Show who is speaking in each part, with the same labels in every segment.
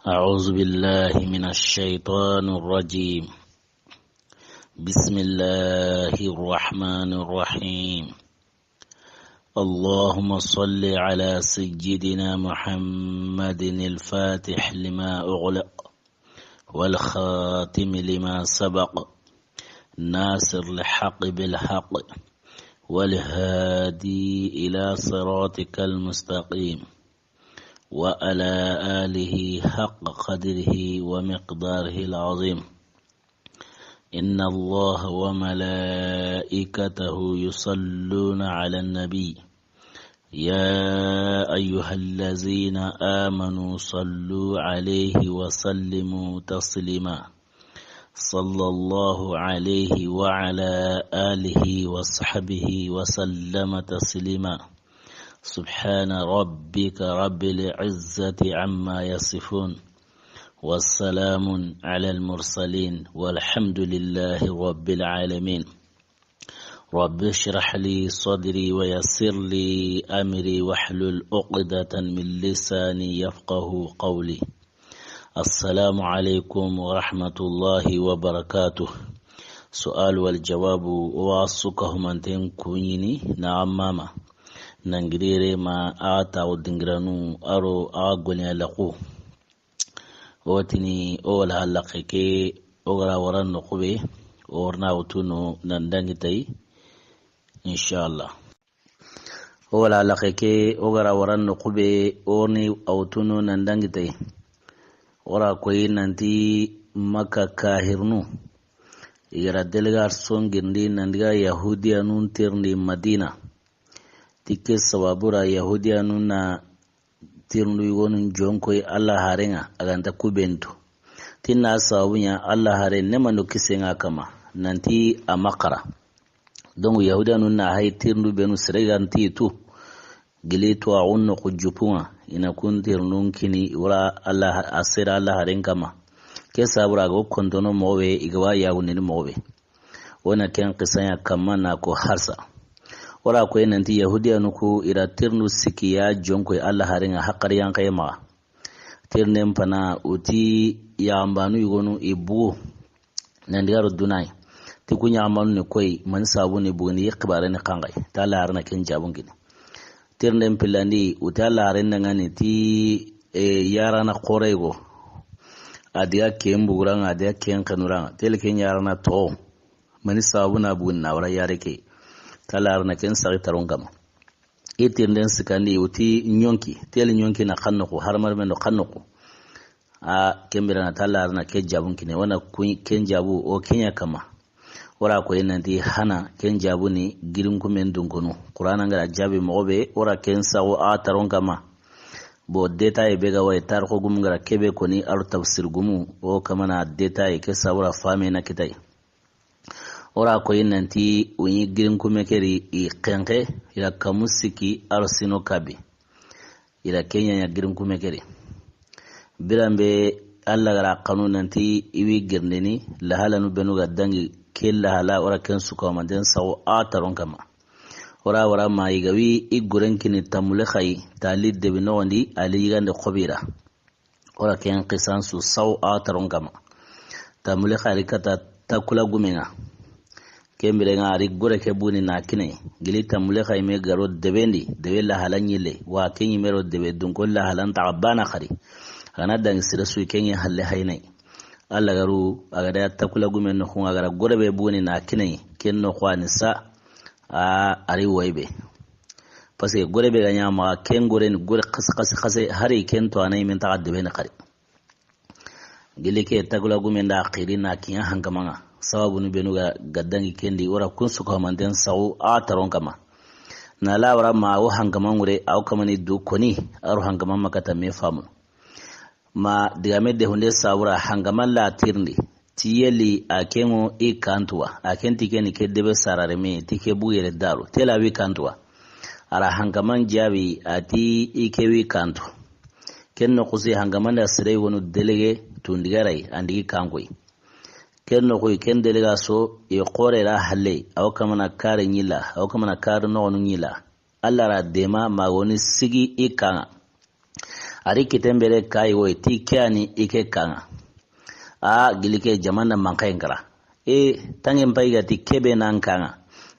Speaker 1: أعوذ بالله من الشيطان الرجيم. بسم الله الرحمن الرحيم. اللهم صل على سيدنا محمد الفاتح لما أغلق والخاتم لما سبق ناصر الحق بالحق والهادي إلى صراطك المستقيم وعلى آله حق قدره ومقداره العظيم. إن الله وملائكته يصلون على النبي يا أيها الذين آمنوا صلوا عليه وسلموا تسليما. صلى الله عليه وعلى آله وصحبه وسلم تسليما. سبحان ربك رب العزة عما يصفون والسلام على المرسلين والحمد لله رب العالمين. رب اشرح لي صدري ويسر لي أمري واحلل عقدة من لساني يفقه قولي. السلام عليكم ورحمة الله وبركاته. سؤال والجواب واسكه من تنكويني نعم ماما nangirere ma ata odingranu aro agoni alaqu wotini ola halaqeke ogara waran noqube orna utuno nandangitay inshallah. ola halaqeke ogara waran noqube orni autuno nandangitay ora koy nanti maka kahirnu igara delgar songirndi nandiga yahudiyanun tirndi madina tike sababura yahudiyanun na tirnu yugonun jonkoy Allah harenga aganta kubentu tinna sabunya Allah haren nemano kisenga kama nanti amakara dongu yahudiyanun na hay tirnu benu sreganti tu giletu aunno kujupunga ina kun tirnun kini wala Allah asira Allah haren kama ke sabura go kondono mowe igwa yagunin mowe wana ken kisanya kama na ko harsa wala ko nanti yahudiya nuku ira tirnu sikiya jonko Allah haringa haqqar yan kayma tirnem pana uti ya ambanu yugonu ibu nandigaru dunai tikunya amanu ne koy man sabu ne bugni yakbare ne kangai tala harna ken jabun gini tirnem pilandi utala haringa ngani ti yarana qorego adiya ken buguran adiya ken kanuran tel ken yarana to man sabu na bugun na wara yareke talar na ken sari tarongama itirnden sikandi uti nyonki tel nyonki na kannuko har marme no kannuko a kembira na talar na ke jabun kine wana ken jabu o kenya kama ora ko enanti hana ken jabu ni girin kumen dungono qur'ana ngara jabi mobe ora ken sawo a tarongama bo detail be ga way tar ko gum ngara kebe koni ar tafsir gumu o kama na detail ke sawra fame na kitai ora ko nanti unyi girin kumekeri I kenke ila kamusiki arsino kabi ila kenya ya girin kumekeri birambe alla gara kanu nanti iwi girneni lahalanu benuga dangi kella hala ora kensu ko manden sawo ataron kama ora ma igawi iguren kini tamule khay talid de binondi ali gande khobira ora ken qisansu sawo ataron kama tamule khari kata takula gumenga kembere ngari gore ke buni na kine gilita mule khayme garo debendi debe la halanyile wa kenyi mero debe dunko la halan ta'bana khari kana dan sirasu kenyi halle haynai alla garu agada takula gumen no khunga gara gore be buni na kine kenno khwani sa a ari waybe parce que gore be ganya ma ken gore ni gore khas hari ken to anay min ta'adde be na khari gilike takula gumen da akhirina kiya hangamanga sababu ni benuga gaddangi kendi ora kunsu ko manden sawu a taron kama na lawara ma o hangaman wure au kama ni du koni aru hangaman makata me famu ma diga medde hunde sawura hangaman la tirndi tiyeli akengo e kantuwa akenti keni kedebe sarare me tike buyere daru tela wi kantuwa ara hangaman jabi ati ikewi kantu kenno kusi hangaman da sire wonu delege tundigarai andigi kankoi kenno koy ken delega so e qorera halle aw kamana kare nyila aw kamana kare no nyila alla ra dema ma woni sigi ikanga ari kitembere kai wo ti kyani ike kanga a gilike jamana mankai ngara tangen paiga ti kebe nan kanga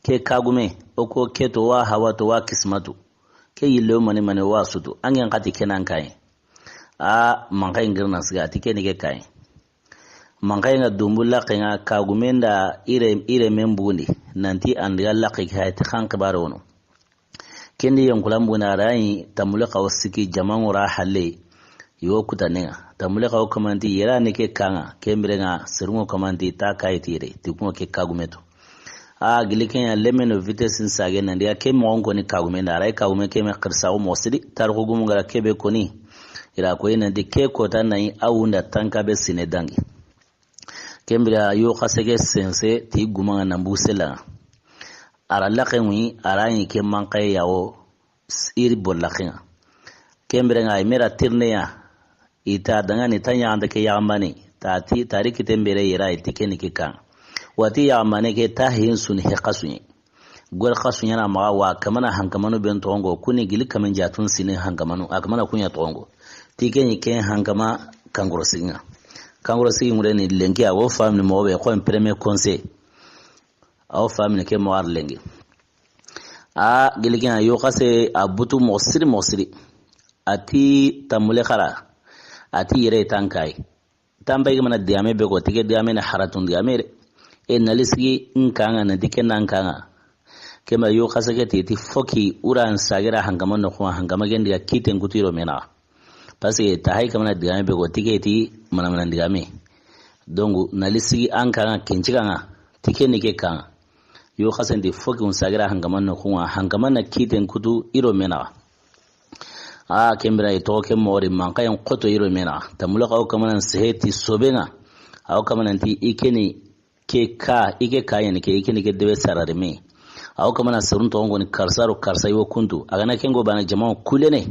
Speaker 1: ke kagume oko keto wa hawa to wa kismatu ke yille mane mane wa sutu angen kati kenan kai a mankai ngirna siga ti ke ni ke kai mankai nga dumbulla kenga kagumenda ire membundi nanti andiga laqi kai ti khan kibaro no kendi yankulan buna rayi tamulaka wasiki jama'ura halle yo kutanenga tamulaka kamanti yera ne ke kanga kembirenga sirungo kamanti ta kai tire ti kuma ke kagumeto a giliken ya lemeno vitesse sage nan dia ke mo ngoni kagumenda rai kagume ke me qirsa o mosidi tar ko gumu ngara kebe koni ira ko ina de ke ko tan nai awunda tanka be sine dangi kembira yo khasege sense ti gumanga nambusela ara laqenwi arayi ke manqay yawo iri bollaqinga kembira ngai mera tirneya ita dangani tanya anda ke yamane tati tariki tembere yira itikeni ke kan wati yamane ke tahin sun he qasuni gol qasunya na ma wa kamana hankamanu ben tongo kuni gili kamen jatun sine hankamanu akamana kunya tongo tikeni ke hankama kangorosinga kangorosinga mureni lenki awo family mo be ko premier conseil aw family ke mo arlengi a gilgina yo kase abutu mosiri ati tamule khara ati yere tankai tambay gmana diame be ko tige diame na haratun diame nalisgi nkanga na dikena nkanga kema yo kase ke ti foki uran sagira hangama no ko hangama gendi kiten gutiro mena pasi tahay kamana diame be ko tige ti mana diame dongu nalisgi ankanga kinchikanga tikeni ke kan yo khasen di foki un sagira hangaman no kuma hangaman na kiten kutu iro mena a kembra ito ke mori manka yon qoto iro mena tamulaka o kamanan seheti sobenga aw kamanan ti ikeni ke ka ike kayen ke ikeni ke debe sarare me aw kamanan surun to ngoni karsa yo kuntu agana kengo bana jama kulene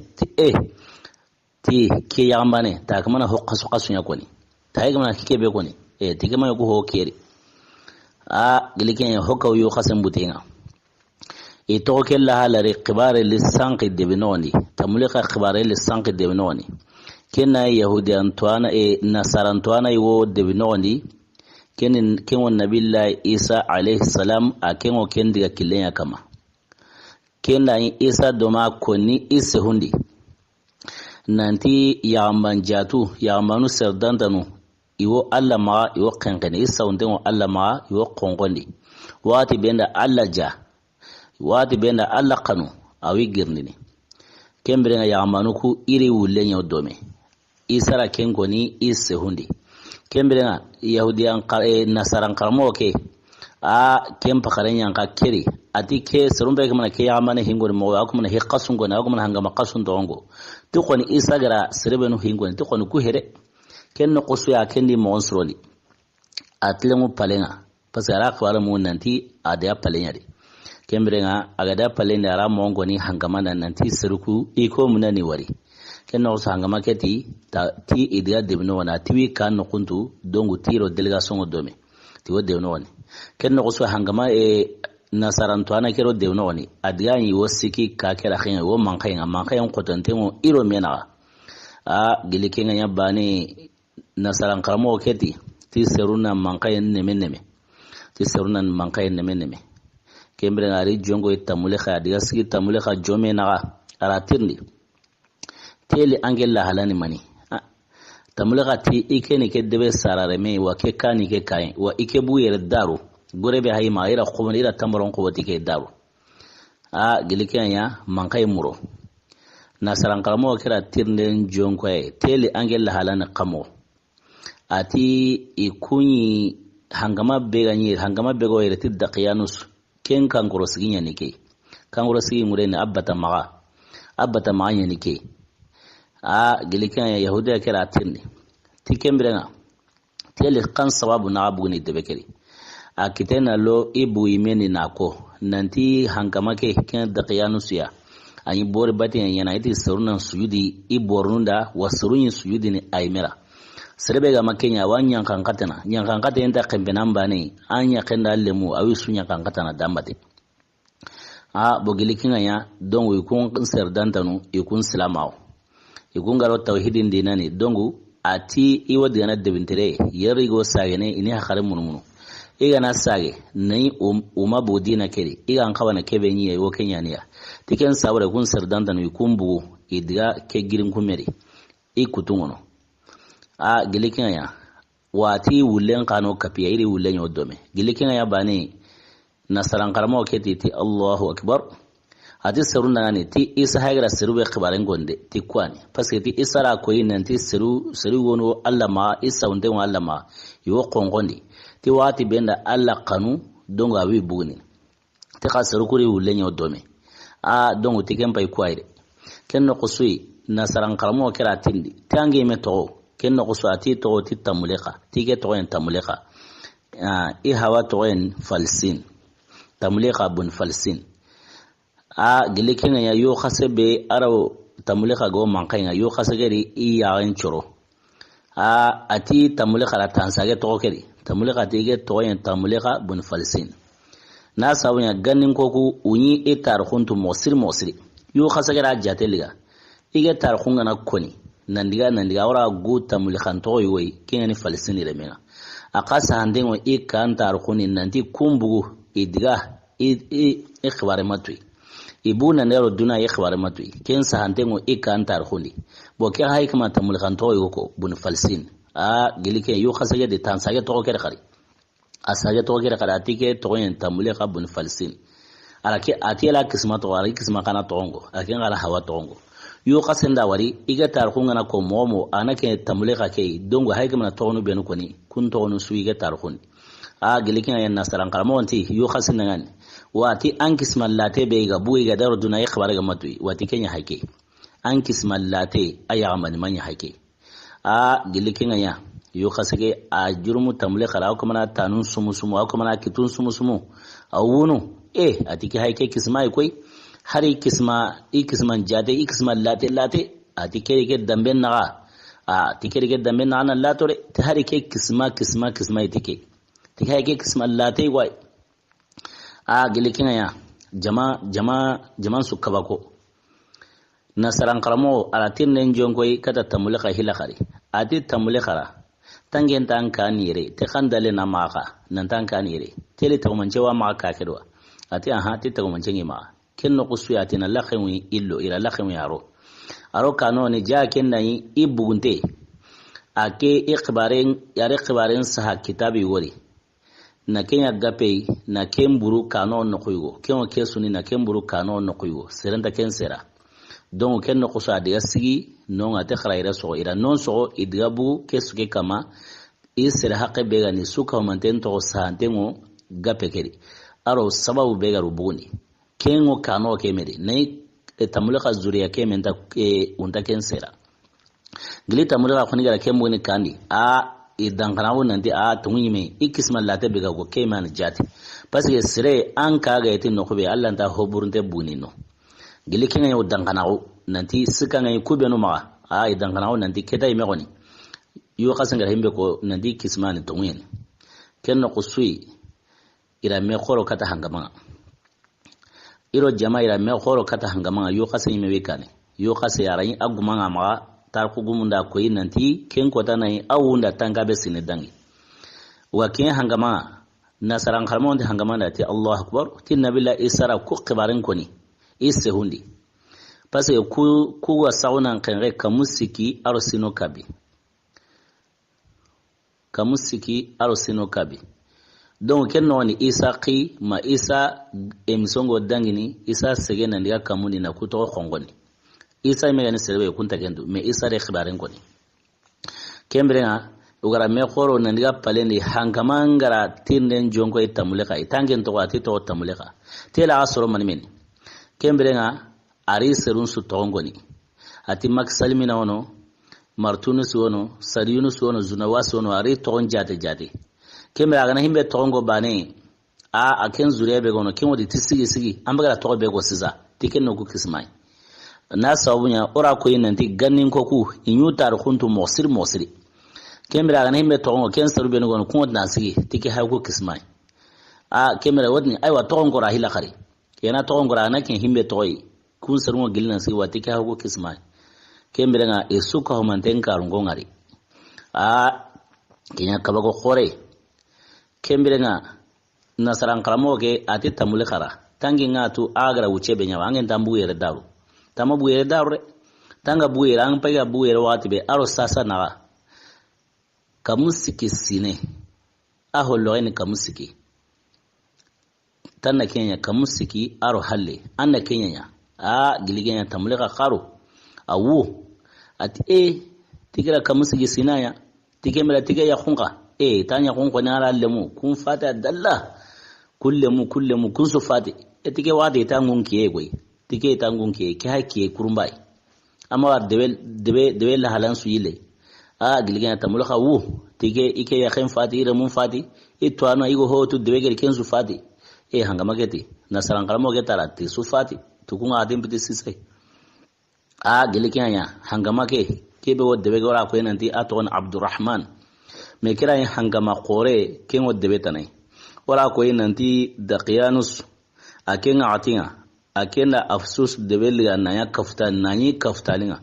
Speaker 1: ti ke yambane ta kamana hokkasu kasunya koni ta kamana kike be koni ti kama ko ho keri a giliken hokaw yo khasan butinga ito kella halari qibare lisanqi debinoni tamulika qibare lisanqi debinoni kenna yahudi antoana nasaran toana yo debinoni ken won nabillahi isa alayhi salam akengo kendiga kilenya kama kenna isa doma koni isse hundi nanti yamanjatu yamanu serdantanu iwo alla ma iwo kankane isa undemo alla ma iwo kongondi wati benda alla ja wati benda alla kanu awi girnini kembere nga yamanuku iri wulenya odome isara kengoni isse hundi kembere nga yahudiyan nasaran karmo ke a kempa karenya nga keri ati ke serumbe kemana ke yamane hingoni mo akumana hiqasungoni akumana hangama qasun tongo tukoni isa gara serebenu hingoni tukoni ku here kenno qosu ya kendi monsroli atlemu palenga pasara kwala mu nanti ada palenya de kembrenga agada palenya ara mongoni hangama nanti seruku iko munani wari kenno so hangama keti ti idia debno wana tiwi kan no kuntu dongu tiro delegation odome ti wodewno woni kenno qosu hangama nasaran to ana kero dewno woni adiya yi wasiki ka kera khin wo mankayen qotantemo iro mena a gilikenga yabani nasaran karamo keti ti seruna mankayen neme ti seruna mankayen neme kembre ngari jongo itamule kha diga sigi tamule kha jome na aratirni tele angela halani mani tamule kha ti ikeni ke debe sarare me wa ke kani ke kai wa ike buyere daru gorebe hay ma ira khumani ira tamron ko wati ke daru a gilikenya mankaye muro nasaran karamo kira tirnden jonko tele angela halani qamo ati ikunyi hangama bego yereti daqiyanus ken kankoro siginya nike kankoro sigi murene abata maga nike a gilikan yahudiya kira tinni tikembrenga tele kan sababu na abu ni debekeri a kitena lo ibu imeni nako nanti hangama ke ken daqiyanus ya ani bor batin yana iti surunan suyudi ibornunda wasurun suyudi ni aimera serebe ga makenya wanyan kankatana nyan kankata enta kembenan bane anya kenda lemu awi sunya kankatana dambate a bogilikinga ya don wi kun serdantanu ikun silamao igungaro tauhidin dinani dongu ati iwa digana debintere yarigo sagene ini hakare munumunu igana sage nai uma budina kedi igan kawana kebe nyi wo kenyaniya tiken sabure kun sardanda no ikumbu idiga ke girin kumeri ikutungono a gilikin ya wati wulen kano kapiya iri wulen yodome gilikin ya bani nasaran karamo keti ti Allahu akbar ati seru nangani ti isa hagira seru be khibaren gonde ti kwani paske ti isa ra koyi nanti seru wono Allah ma isa unde wa Allah ma yo kongondi ti wati benda Allah kanu donga wi bugni ti khasaru kuri wulen yodome a dongo ti kempa ikwaire kenno kusui nasaran karamo kera tindi tangi me to kenno kusati to ti tamuleka ti ke to en tamuleka i hawa to en falsin tamuleka bun falsin a gilikin ya yo khasebe araw tamuleka go mankaya yo khasageri i ya en choro a ati tamuleka la tansage to keri tamuleka ti ke to en tamuleka bun falsin na sawnya ganin koku unyi itar khuntu mosir yo khasagera jateliga ige tar khunga na koni nandiga ora guta mulikhanto yoy kengani falsini remena akasa handengo ikan tar khuni nanti kumbugu idiga ikhbare matui ibuna nero duna ikhbare matui kensa handengo ikan tar khuni boke hay kama tamulikhanto yoko bun falsin a gilike yo khasage de tansage to kere khari asage to kere khari atike to yen tamulika bun falsin alake atiela kismato wari kismakana tongo akenga ala hawa tongo yo kasenda wari iga tarkhunga na ko momo anake tamuleka ke dongo haygama tonu benu koni kun tonu su iga tarkhun a gilikin ayan nasaran kalmonti yo kasenda ngani wati ankismallate be ga bu iga darduna ikhbar ga matui wati kenya hake ankismallate ayaman manya hake a gilikin aya yo kasage a jurmu tamuleka ra kuma na tanun sumu kuma na kitun sumu awunu atike hake kismai koi hari ikisman jate ikisman late atike ke damben naga atike ke damben na latore te hari ke kisma itike tike hake kisman late wai a gilikin ya jama su kabako nasaran karamo alatin nen jongoi kata tamulika hilakari ati tamulika tangen tan kanire te khandale na maka nan tan kanire tele tagumancewa maka kedwa ati ti tagumancengi ma kenno kusuyati na lakhewi illo ila lakhewi aro kanoni ja kennayi ibugunte ake ikhbaren saha kitabi wori na kenya gape na kemburu kanon nokuigo kenwo kesuni na kemburu kanon nokuigo serenta kensera donc kenno kusa de sigi non ate kharaira so ira non so idgabu kesuke kama isere haqqe bega ni suka manten to santengo gape keri aro sababu bega rubuni kengo kano kemeri nei tamulika zuriya kementa unta kensera gili tamulika khoni gara kembo ni kandi idan kana wonan di tunime ikisma late bega go keman jati parce que sere an kaga yati no khobe Allah ta hoburunte bunino gili kenga yo dangana nanti sikanga kubenu ma idan kana nanti keta ime goni yo kasanga himbe ko nanti kismani tunyen kenno kusui ira me khoro kata hangama iro jama ira me khoro kata hangama yo kasa ime wekane yo kasa yarayin agumanga ma tar ku gumunda ko nanti ken ko tanai awunda tangabe sine dangi wa ken hangama nasaran kharmonde hangama dati Allah akbar tin nabilla isara ku qibarin koni isse hundi parce que ku wa sauna kanre kamusiki arosino kabi donc ken noni isaqi ma isa emisongo dangini isa segena ndiga kamuni na kuto khongoni isa megani serbe kunta kendo me isa re khibaren koni kembrenga ugara me khoro na ndiga paleni hangamangara tinden jongo itamuleka itangen to ati to tamuleka tela asoro manmen kembrenga ari serun su tongoni ati mak salmina wono martunus wono sariyunus wono zunawas wono ari to jate kembra gana himbe tongo bane aken zurebe gono kemo di tisigi ambagara to be go siza tiken no ku kismai na sabunya ora ko yinanti gannin ko ku inyutar khuntu mosiri kembra gana himbe tongo ken sarube no gono ku na sigi tike ha ku kismai kembra wadni aywa tongo ra hila khari yana tongo ra na ken himbe toyi kun sarungo gilna sigi watike ha ku kismai kembirenga isuka humanten karungo ngari kinya kabago khore kembirenga nasaran karamo ke ati tamule khara tangi ngatu agra uche benya wangen tambu yere daru tamabu yere daru tanga bu yere ang pega bu yere wati be aro sasa na kamusiki sine aholo ni kamusiki tanna kenya kamusiki aro halle anna kenya giligenya tamule kharu awu ati tikira kamusiki sinaya tikemela tike ya khunga tanya khunga na ala lemu kun fata dalla kullemu kun su fati tike wade tangun kiye goy tike tangun kiye ki hakiye kurumbai amma war debe la halan su yile giligenya tamule khawu tike ike ya khen fati ire mun fati ito ano igo hotu debe gel ken su fati hangama geti nasaran kalamo getara ti su fati tukunga adim biti sisai giligenya hangama ke kebe wodde be gora ko enanti aton Abdurrahman me kira hangama qore ken wodde be tanai wala ko enanti Daqiyanus akenga atinga akenda afsus de belga nanya kafta nani kaftalinga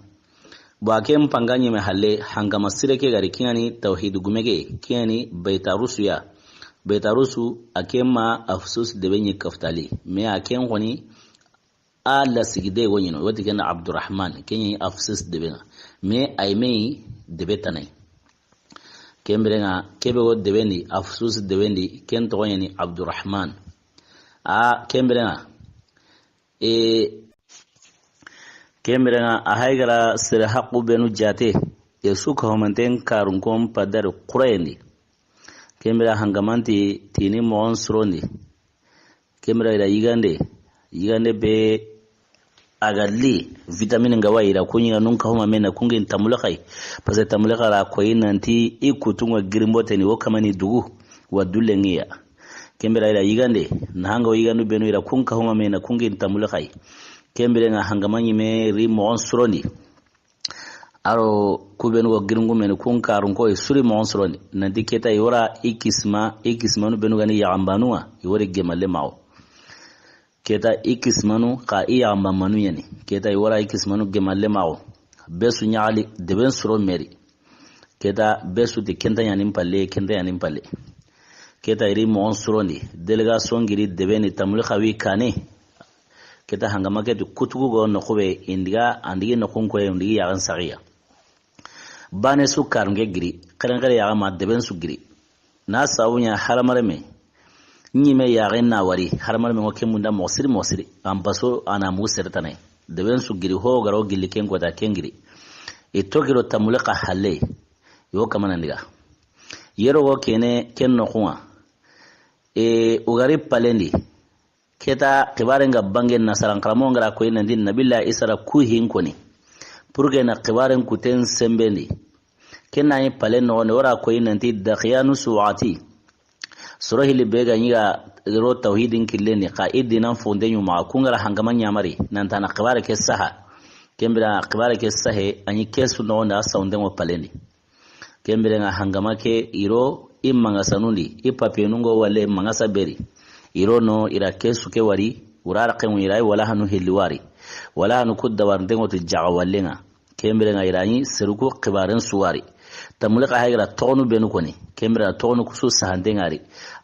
Speaker 1: ba ken panganye me halle hangama sire ke gari kiyani tauhid gumege kiyani baitarusu akema afsus de benye kaftali me aken woni ala sigide wonyino wati kena Abdurrahman kenyi afsus de benga me aimei debe tanai kemberenga kebe wo debendi afsus debendi ken to ni Abdurrahman kemberenga haygara sira haqu benu jate suka homanten karun kom padar qurayni kembera hangamanti tini monsrondi kembera ida yigande be agalli vitamin nga waira kunya nunka homa mena kungin tamulakai pase tamulaka ra koyinanti ikutungwa girimbote ni wokamani dugu wadulle ngiya kembera ida yigande na hanga yigandu benu ira kunka homa mena kungin tamulakai kembere nga hangamanyi me ri monsrondi aro kubenu go giringu men kun karun ko suri monsroni nanti keta yora ikisma nu benu gani yambanua yore gemalle mawo keta ikismanu ka iyamba manu yani keta yora ikismanu gemalle mawo besu nyaali deben suro meri keta besu de kenta yanin palle keta iri monsroni delegation giri debeni tamul khawi kane keta hangama ke kutugo go no khobe indiga andigi no konko indigi yagan sagiya bane su karnge giri karangare yaga ma deben su giri na sawunya haramarme nyime yagen na wari haramarme ngoke munda mosiri ambaso ana musirtane deben su giri ho garo gilli ken ko ta kengiri itogiro tamulqa halle yo kamana ndiga yero go kene ken no kuma ugari palendi keta kibarenga bangen nasaran karamo ngara ko ina din nabilla isara ku hinkoni purge na kibaren kuten sembendi kenna yi palen no ora ko ina din Daqiyanus suati surahi libega nyiga ro tauhidin killeni qaidina fondenyu ma kungara hangaman yamari nan tana kibare ke saha kembira kibare ke sahe anyi kesu no na saunden wo palendi kembira nga hangama ke iro imanga sanundi ipapenungo wale mangasa beri irono ira kesu ke wari urara qemu irai wala hanu hilwari wala hanu kudda warndengo to jawalenga kembere nga irani seruko qibaren suwari tamulqa hagira tonu benu koni kembere tonu kusu sahandengari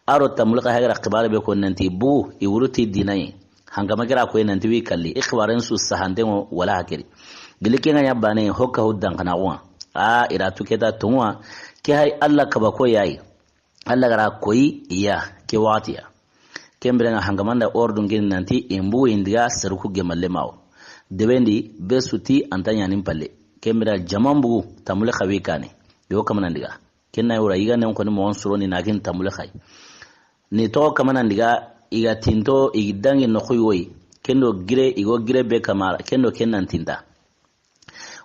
Speaker 1: aro tamulqa hagira qibare be kon nanti bu iwuruti dinai hangama gira ko nanti wi kalli ikhbaren su sahandengo wala hakiri gilikenga yabane hokka huddan kana wa ira tuketa tunwa ke hay alla kabako yayi alla gara koyi iya ke watiya kembere nga hangamanda ordun gin nanti imbu indiga seruku gemalle mawo debendi besuti antanya nimpalle kembere jamambu tamule khawi kane yo kamana ndiga kenna yura yiga ne ko ni mon suroni nakin tamule khay ni to kamana ndiga iga tinto igidangi no khoyoy kendo gire be kamara kendo kennan tinda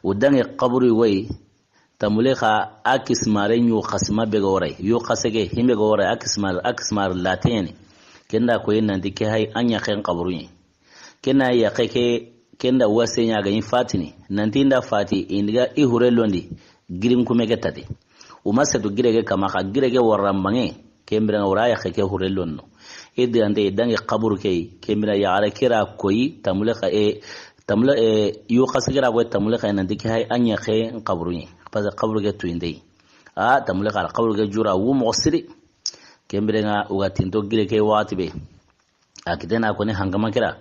Speaker 1: udangi qabri way tamule kha akismare nyu khasma be gore yo khasege himbe gore akismar lateni kenda ko yin nanti ke hay anya khen qabruyi kena ya keke kenda wasenya ga fatini nanti nda fati indiga ihure londi girim kumege tati umasatu girege kama ka girege warambange kembira ngora ya keke hure lonno ande dangi qabru kay kembira ya ara kira koyi tamule ka tamla yu khasigira go tamla khayna diki hay anya khe qabruni parce qabru ge tuinde tamla khal qabru ge jura wu mosiri kembrenga uga tinto gire ke watibe akidena ko ne hangama kira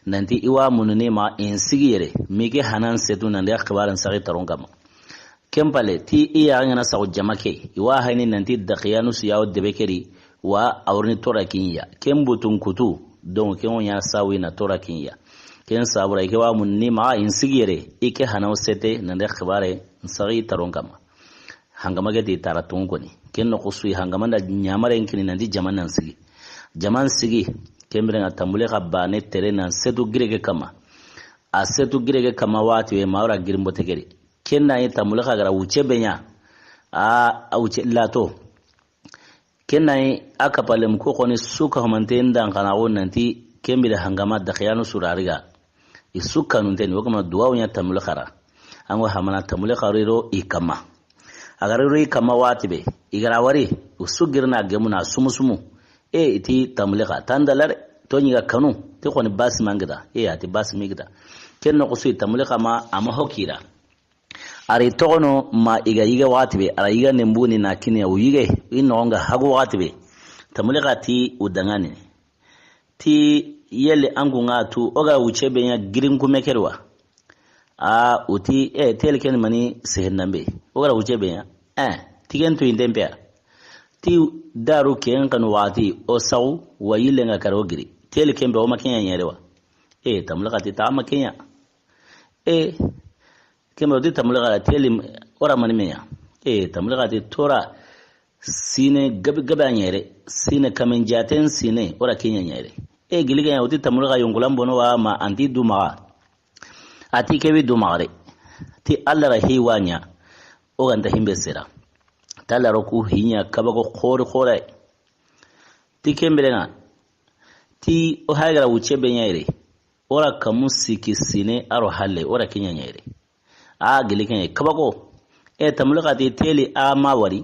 Speaker 1: nanti iwa munune ma insigire mige hanan setu nan da akhbaran sari tarongama kempale ti iya ngana saw jamake iwa hayni nanti daqiyanu siyaw debekeri wa awrni torakinya kembutun kutu don ke wonya sawi na torakinya ken sabura ke wa munni ma insigire ike hanan sete nan da akhbare sari tarongama hangama ge ti taratun ko ni ken no kusui hangama da nyamare kin nanti jamanan sigi jaman sigi kembrenga tambule kabane terena setu girege kama a setu girege kama wati we mawra girimbo tegeri kenna yi tambule kagara wuce benya a wuce lato kenna yi aka palem ko koni suka humante ndan kana wonnanti kembile hangama da khiyanu surariga isuka nunteni wakama duwa unya tambule khara ango hamana tambule khariro ikama agariro ikama wati be igara wari usugirna gemuna sumusumu iti tamliqa tandalare to nyiga kanu te khoni bas mangida ati bas migida kenno ko suy tamliqa ma ama hokira ari tono ma iga watibe ara iga nembuni na kinya uyige inonga hago watibe tamliqa ti udangani ti yele angunga tu oga uchebe nya girin kumekerwa uti telken mani sehnambe oga uchebe nya tigen to indembe ti daru ken kan wati o saw wayile nga karogiri tel kembe o makenya nyerewa tamlaka ti ta makenya kembe di tamlaka tel ora mani menya tamlaka ti tora sine gabe nyere sine kamen jaten sine ora kenya nyere giliga ya uti tamlaka yongulambo no wa ma anti duma ati kebi dumare ti alla rahi wanya o ganda himbe sera talaro ku hinya kabago khore ti kembrenga ti o hagara wuce benyaire ora kamusiki sine aro halle ora kinya nyaire giliken kabago tamluka ti teli mawari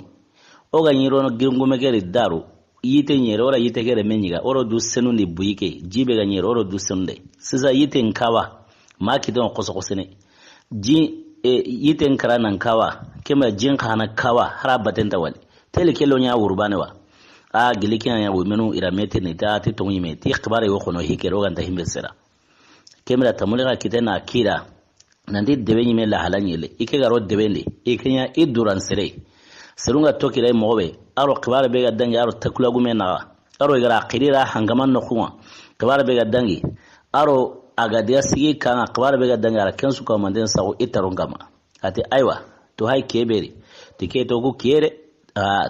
Speaker 1: o ganyiro no girngume gere daru yite nyere ora yite gere menyiga oro du senundi buyike jibe ganyiro oro du senunde siza yite nkawa maki don kosokosene ji yite nkara nan kawa kema jin kana kawa harabaten tawali tele kelo nya urbane wa gilikin ya wumenu iramete ni ta ti tonyi me ti khbare yo khono hikero ganta himbe sera kemra tamulika kitena kira nandi debenyi me la halanyele ike garo debende ikenya iduran sere serunga tokire mobe aro khbare be gadangi aro takula gume na aro gara qirira hangaman no khuma khbare be gadangi aro agadiya sigi kan khbare be gadangi ara kensu ko manden sago itarungama ati aiwa to hay keberi tike to ku kere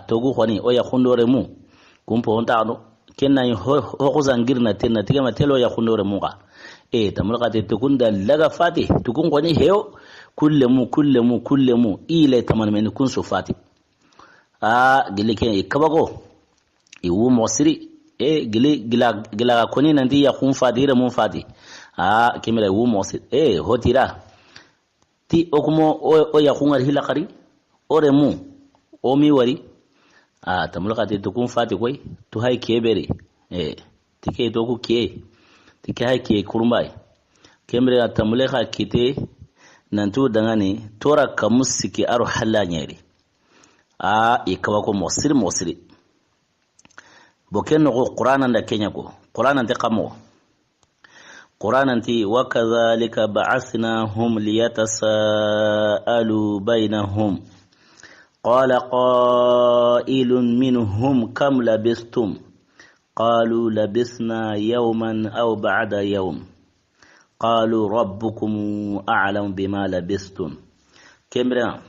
Speaker 1: to ku khoni o ya khundore mu kumpo ontano kenna ho ko zangirna tenna tike matelo ya khundore mu ga tamulqa te tukunda laga fati tukun khoni heo kullemu ile taman men kun so fati gilike kabago iwu mosiri gila khoni nandi ya khun fadira mu fati kimela iwu mosiri hotira ti okumo o ya khungar hilakari ore mu o mi wari tamulqa te tukun fati koy to hay kebere tike to ku ke tike hay ke kurumbai kemre tamulqa kite nantu dangani tora kamusiki aro halanyeri ikawa ko mosiri boken no qur'anan da kenya ko qur'anan te qamo qur'anan ti wa kadhalika ba'athnahum liyatasaalu bainahum qala qailun minhum kam labistum qalu labisna yawman aw ba'da yawm qalu rabbukum a'lam bima labistum kemra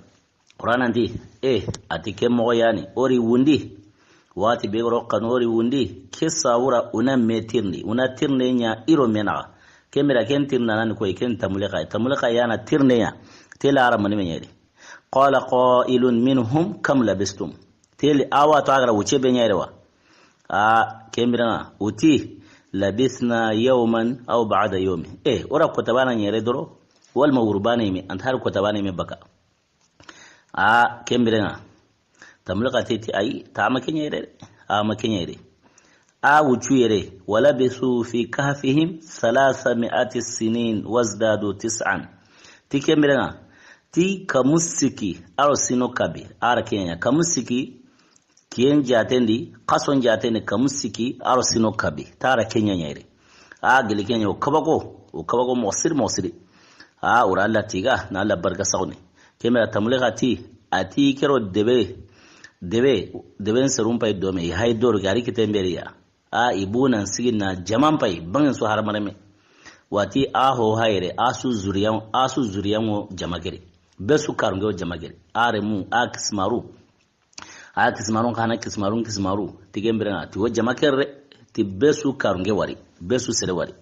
Speaker 1: qur'anan ti ati kemo yani ori wundi wati be ro kanori wundi kissa wura una metirni una tirne nya iro mena kemera ken tirna nan ko ken tamulika yana tirne ya tela ara mani menyede qala qailun minhum kam labistum teli awa to agara wuce be nyarewa kemera uti labisna yawman aw ba'da yawm ora ko tabana nyere doro wal mawrubani mi antar ko tabana mi baka kembrenga tamulqa titi ay ta makenyere wucu yere wala bisu fi kahfihim 300 sinin wazdadu 9 tikemrenga ti kamusiki aro sino kabi ara kenya kamusiki kien jatendi qason jatendi kamusiki aro sino kabi tara kenya nyere gili kenya ukabako mosiri ura Allah tiga na Allah barka sauni kemera tamulika ati kero debe serum pay dome hay dor gari kitemberiya ibuna sigin na jaman pay bangin su haramarame wati ho hayre asu zuriyan jamagere besu karungo jamagere are mu kismaru kana kismaru tigemberanga ti jamakere ti besu karunge wari besu sere wari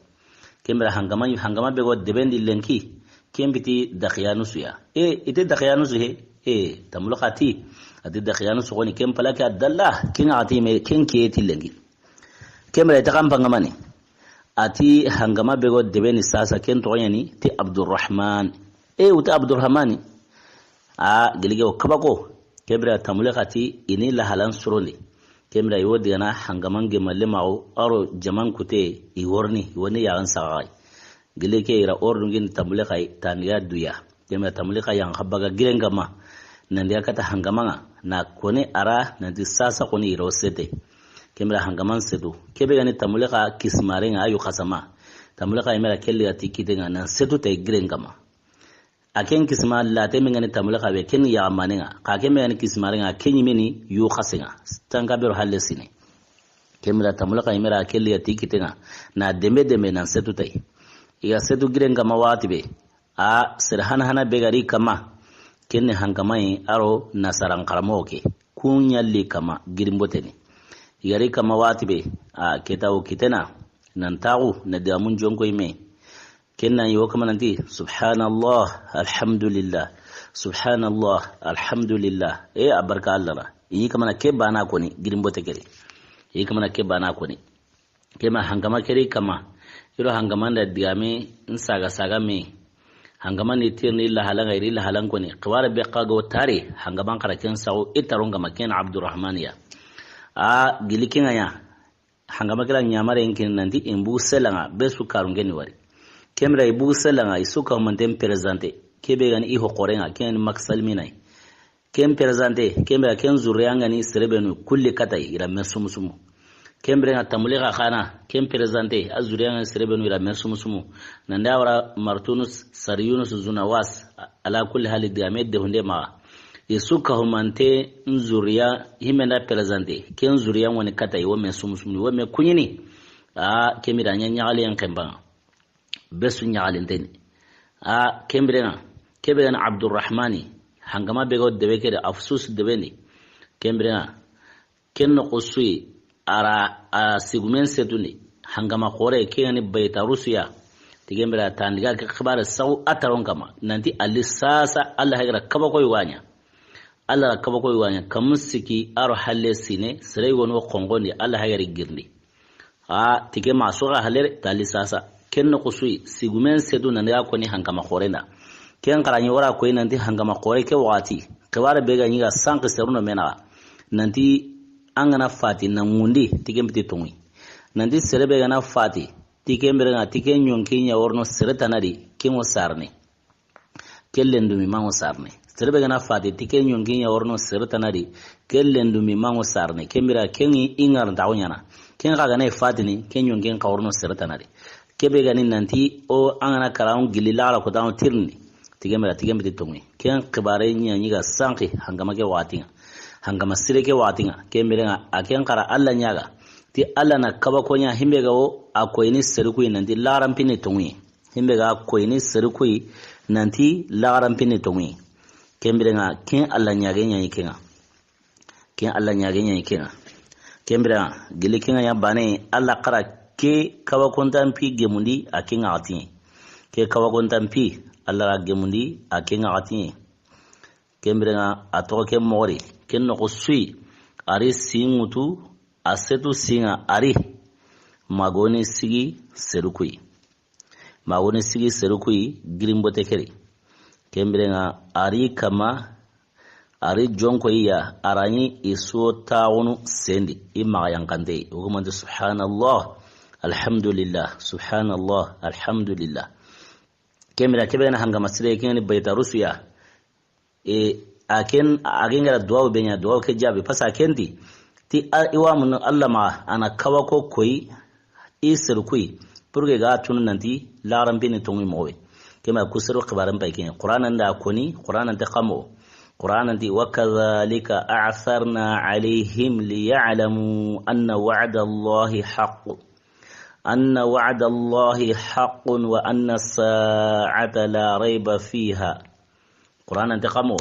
Speaker 1: kemera hangama bego debendi lenki kembiti dakhiyanusu ya ite dakhiyanusu he tamulqati ati dakhiyanusu goni kempalaki adallah kinga ati me kenke tilengi kemera ita kampangamani ati hangama bego debeni sasa kento yani ti Abdurrahman uta Abdurrahmani gelige o kabako kemera tamulqati ini lahalan suroli kemera yodigana hangaman gemalle mao aro jaman kute iworni woni yaran sagai gile ke ira ordungin tamulika taniya duya kemera tamulika yang habaga girengama nandiya kata hangamanga na kone ara nanti sasa kone iro sete kemera hangaman setu kebe gani tamulika kismarenga ayu khasama tamulika imera kelli ati kitenga nan setu te girengama aken kisma late mengani tamulika be ken ya manenga ka kemera ni kismarenga kenyi meni yu khasenga tanga bero halesine kemera tamulika imera kelli ati kitenga na deme nan setu te iga setu girengama watibe serhana begari kama kenne hangamai aro nasaran karamoke kunyalli kama girimboteni igari kama watibe ketawo kitena nantagu na damun jonko ime kenna yo kama nanti subhanallah alhamdulillah abarka Allah yi kama na ke bana koni girimbote kere yi kama na ke bana koni kema hangama kere kama iro hangaman da digame saga me hangaman ni tirni illa halan ko ne qawara be qago tare hangaman karaken sawo itaronga maken Abdurrahman ya gilikin aya hangama kala nyamare enkin nanti imbu selanga besu karungeni wari kemra ibu selanga isuka mantem presente kebe gani iho qorenga ken maksal minai kem presente kemra ken zuriyanga ni serebenu kulli katai ira mesumusumu kembre na tamulika khana kem presente azuriyan serebenu ila mersumusumu nanda wara martunus sariyunus zunawas ala kulli hali diamed de hunde ma isuka humante nzuriya himenda presente ken zuriyan woni katai wo mersumusumu wo me kunyini kemira nyanya ali yankemba besu nyaali ndeni kembre na Abdurrahmani hangama bego debeke de afsus debeni kembre na kenno qusui ara sigumen setuni hangama khore kengani baita rusiya tigembera tandiga ke khabar saw ataron kama nanti alisasa Allah hagira kabako yiwanya Allah kabako yiwanya kamusiki aro halle sine sere wono kongondi Allah hagira girni tige masura halle talisasa kenno kusui sigumen setu nandiga koni hangama khore na ken qaranyi wara ko nanti hangama khore ke wati khabar bega nyiga sank seruno mena nanti angana fati na ngundi tikembiti tungui nanti serebe gana fati tikembere nga tiken nyonki nya orno seretanari kimo sarne kellendumi mango sarne serebe gana fati tiken nyonki nya orno seretanari kellendumi mango sarne kembira kengi ingar dawnyana ken ga gana fati ni ken nyonki ka orno seretanari kebe gani nanti o angana karaun gililala ko dawo tirni tikembiti tungui ken kibare nya nyiga sanki hangama ke watinga hangama sireke watinga kemberenga aken kara alla nyaga ti alla na kaba konya himbe gawo akoyini serukui nanti larampini tungui himbe ga akoyini serukui nanti larampini tungui kemberenga ken alla nyaga nya ikenga kemberenga gilikenga ya bane alla kara ke kaba kontampi gemundi akenga ati ke kaba kontampi alla gemundi akenga ati kemberenga atoke mori kenno kusui ari singutu asetu singa ari magone sigi serukui girimbo tekeri kemberenga ari kama ari jonko iya arani iso taunu sendi imma yankande ugumande subhanallah alhamdulillah subhanallah alhamdulillah kemira kebena hanga masire keni baita rusuya agen duwa benya duwa ke jabi fasa kendi ti iwa mun Allah ma ana kawa ko koyi isir kui purge ga tunun nanti laran bini tungi mowe kema kusuru khibaran bai ken qur'anan da koni qur'anan ta qamo qur'anan di wakadhalika a'tharna alaihim liya'lamu anna wa'da allahi haqq anna wa'da allahi haqqun wa anna as-sa'ata la rayba fiha qur'anan ta qamo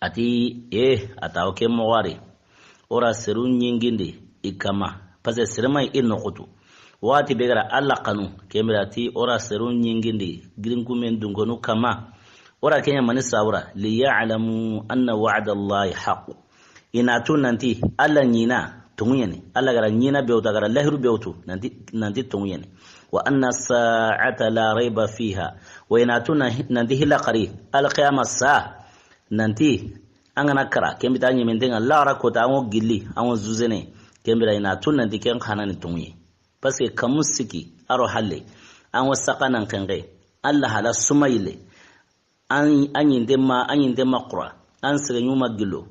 Speaker 1: ati ataw ke mowari ora serun nyinginde ikama pase sermai inno kutu wati begara alla kanu kemirati ora serun nyinginde girinkumen dungonu kama ora kenya mani sawra li ya'lamu anna wa'da allahi haqq ina tunanti alla nyina tunguyene alla gara nyina bewta gara lahru bewtu nanti tunguyene wa anna sa'ata la rayba fiha wa ina tunanti hilaqari al qiyamah sa nanti angana kara kembita nyemendenga lara kota ango gilli ango zuzene kembira ina tunanti ken khanani tungye parce que kamusiki aro halle ango sakana kenge Allah hala sumayle anyinde ma qura an sire nyuma gillo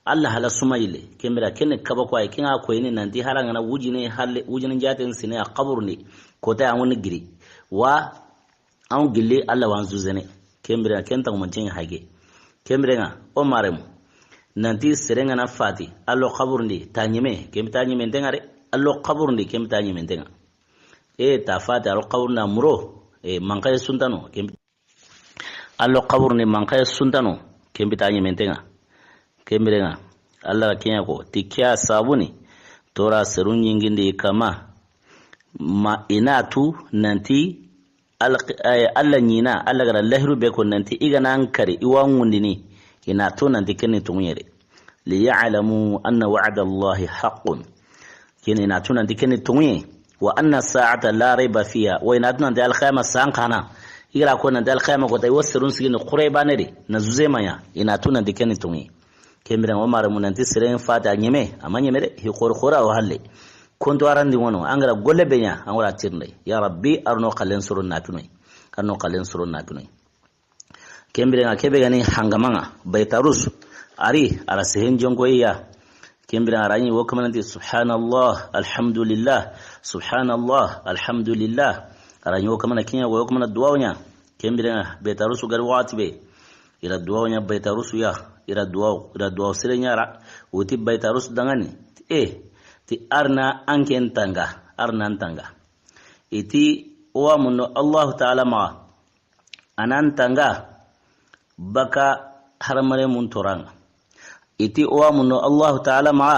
Speaker 1: Allah hala sumayle kembira ken kaba ko ay kinga ko yini nanti haranga na wujine halle wujine jaten sine qaburni kota ango giri wa ango gilli Allah wan zuzene kembira ken ta mun tin hage kembira o maremu nanti serenga na fati allo qaburni tanyime kemta nyime ndengare allo qaburni kemta nyime ndenga ta fati allo qaburna muro mankay suntano allo qaburni mankay suntano kemta nyime ndenga kemrenga alla kenya ko tikya sabuni tora serun yinginde kama ma inatu nanti alla nyina alla gara lahru be ko nanti igana ankare iwangundini ina to nanti kenne tungere li ya'lamu anna wa'da allahi haqqun kene ina to nanti kenne tungye wa anna sa'ata la rayba fiha wa ina to nanti al khayma sankana igra ko nanti al khayma ko tay wasirun sigin qurayba ne na zuze maya ina to nanti kenne tungye kemira umar mun nanti siren fata nyeme amanye mere hi khora wa halle konto arandi wono angara golle benya angara tirnde ya rabbi arno qalen surun natunai kembira kebe gani hangamanga baitarus ari ala sehen jongo iya kembira arani wokamanti subhanallah alhamdulillah arani wokamana kinya wokamana duwanya kembira baitarus garwati be ila duwanya baitarus ya ila duwa sirenya ra uti baitarus dangani ti arna antanga iti wa munno Allah ta'ala ma anantanga baka haramare mun toranga iti wa munno Allah ta'ala ma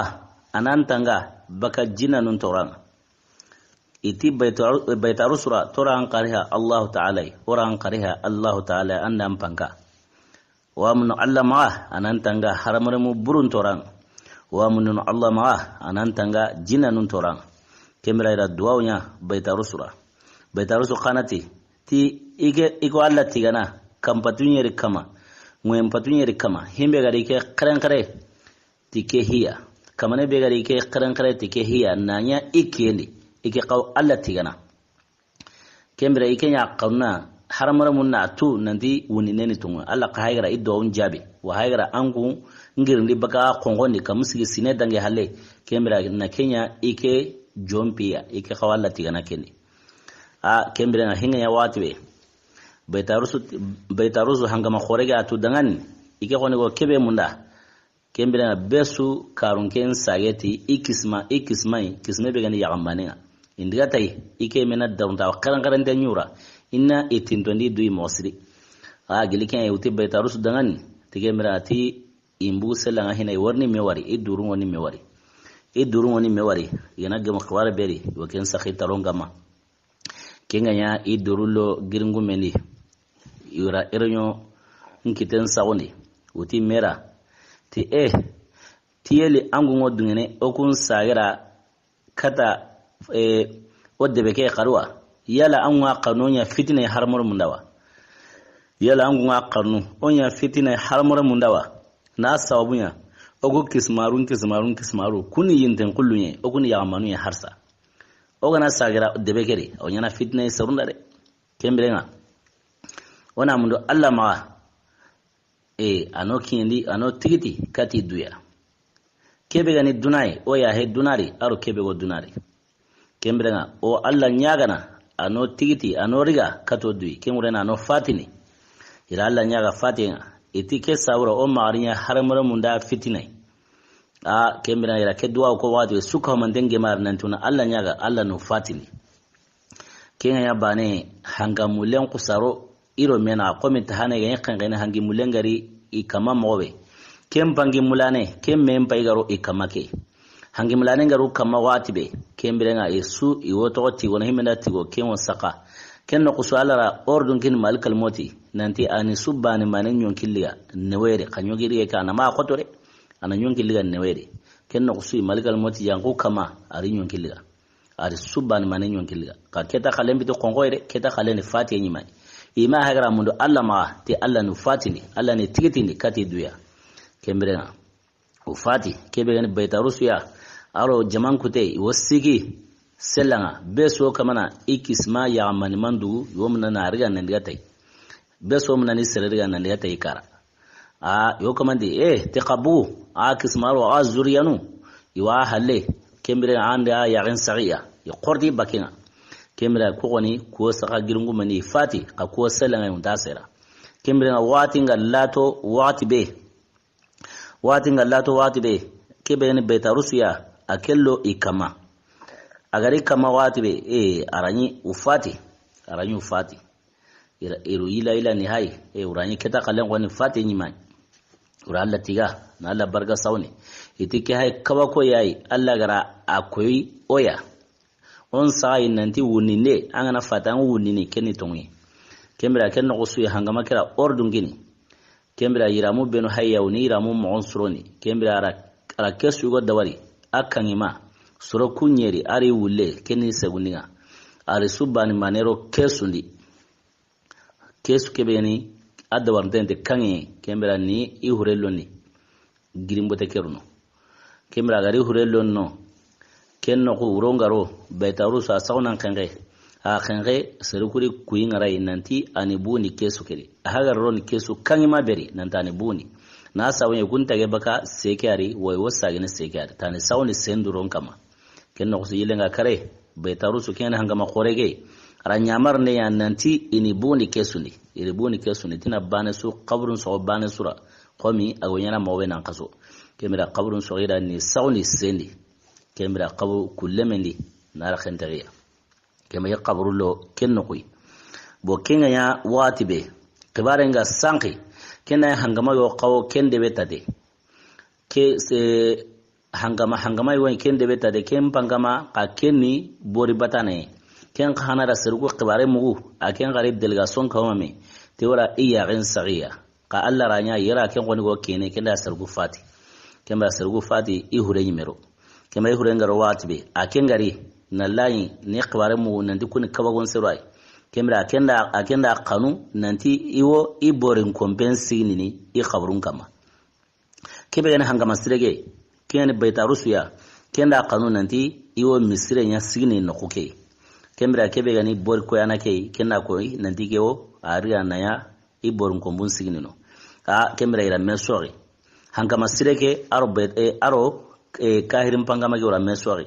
Speaker 1: anantanga baka jina nun toranga iti baitarusura torang kariha Allah ta'ala orang kariha Allah ta'ala andam pangka wa munno Allah ma anantanga haramare mu burun toranga wa munno Allah ma anantanga jina nun toranga kemira ida duwanya baitarusura baitarusu khanati ti iko alla tigana kampatunyeri kama ngwem patunyeri kama himbe gari ke kare tike hiya kamane be gari ke kare tike hiya nanya ikendi ike qaw alla tigana kembira ikenya qawna haramara munna tu nandi wunineni tunga alla ka haygara iddo on jabi wa haygara angu ngirndi baka kongondi kamusigi sine dange halle kembira na kenya ike jompia ike qawalla tigana kendi kembira na hinga ya watibe baitarusu hangama khorege atu dangan ike khone go kebe munda kembira na besu karunken sageti kisme be gani yagamane indiga tay ike mena daunta karan de nyura inna itintondi dui mosri giliken yuti baitarusu dangan tikembira ti imbu selanga hina warni mewari idurun woni mewari yana gama khwara beri waken sakhi tarongama kenganya idurulo giringu meni yura eronyo nkiten sawoni uti mera ti tieli angu ngodungene okun sagira kata odde ke qarwa yala anwa qanunya fitne harmor mundawa yala angu nga qarnu onya fitne harmor mundawa na sawabunya ogo kismaru kuni yinten kulluye oguni ya manu ya harsa ogana sagira debekeri onyana fitne sarunda de kembrenga wana mundo Allah ma ano kindi ano tigiti kati duya kebe gani dunai o ya he dunari aro kebe go dunari kembrenga o Allah nyagana ano tigiti ano riga kato dui kemurena ano fatini ila Allah nyaga fatinga iti ke sawra o marinya haramara munda fitinai kembrenga ila ke duwa ko wadi suka mandenge mar nan tuna Allah nyaga Allah no fatini kenga ya bane hangamulen kusaro iro mena komi tahane ga yakan hangi mulengari ikama mobe kem bangi mulane kem mempa igaro ikamake hangi mulane ngaro kama watibe kembrenga isu iwoto ti wona himenda tigo ken saka ken no kusalara ordun kin malikal moti nanti ani subani manen nyon killiga newere kanyogiri kana ma khotore ana nyon killiga newere ken no kusu malikal moti yango kama ari nyon killiga ari subani manen nyon killiga ka keta khalembi to kongoire keta khalene fati nyimai ima hagra mundo Allah ma te Allah nu fatini Allah ne tigitini kati duya kembrenga o fati kebe gani baitarusu ya aro jaman kute wasigi selanga beso kamana ikisma ya mani mandu yomna na riga nan digatai beso mna ni sere riga nan digatai kara yo kamande taqabu kismaro azuriyanu iwa halle kembrenga anda ya gan sagiya ya qordi bakina kembra ko woni ko saka girungu mani fati ka ko selanga yun tasira kembra wati ngallato wati be kebe ni betarusiya akello ikama agari kama wati be aranyi ufati iru ila ni hay uranyi keta kalen woni fati nyimani ura Allah tiga na Allah barga sauni itike hay kawa ko yayi Allah gara akoyi oya on sai nanti wunine angana fatan wunine keni tongi kembra ken no su hangama kira ordun gini kembra yiramu beno hayya uni yiramu mon suroni kembra ara kesu go dawari akangima suro kunyeri ari wulle keni seguninga ari subani manero kesundi kesu kebeni adawar dente kangi kembra ni i hurelloni girimbote keruno kembra gari hurellonno kenno ko urongaro betaru sa saunan kange serukuri kuingara nanti anibuni kesu kiri hagar ron kesu kangima beri nantani buni na sawen kunta ge baka sekari way wasagene sekari tani sawni senduron kama kenno ko yilenga kare betaru su ken hangama khorege ara nyamar ne ya nanti inibuni kesuni iribuni kesuni tina bane su qabrun so bane sura qomi agonyana mawe nan kaso kemira qabrun so ida ni sawni sendi kembra qabu kullemendi nara khentariya kema ya qabru lo kenno koy bo kenga ya watibe kibarenga sanki kenna hangama yo qaw kende betade ke se hangama yo kende betade kem pangama ka kenni bori batane ken khana ra sergo kibare mugu aken garib delegation kawame te wala iya gen sagiya ka Allah ranya yira ken woni go kene kenda sergo fati kembra sergo fati i hure nyimero kemay hurengaro watibe akengari na layi ne kware mu nanti kuni kabagon sirai kemra akenda kanu nanti iwo iborin kompensi ni i khabrun kama kebe yana hanga masirege kene baitarusuya kenda kanu nanti iwo misire nya sigini no kuke kemra kebe gani bor ko yana ke kenda ko nanti kewo ariya na ya iborin kombun sigini no kemra ira mesori hanga masirege aro kahirin pangama ge wala mesori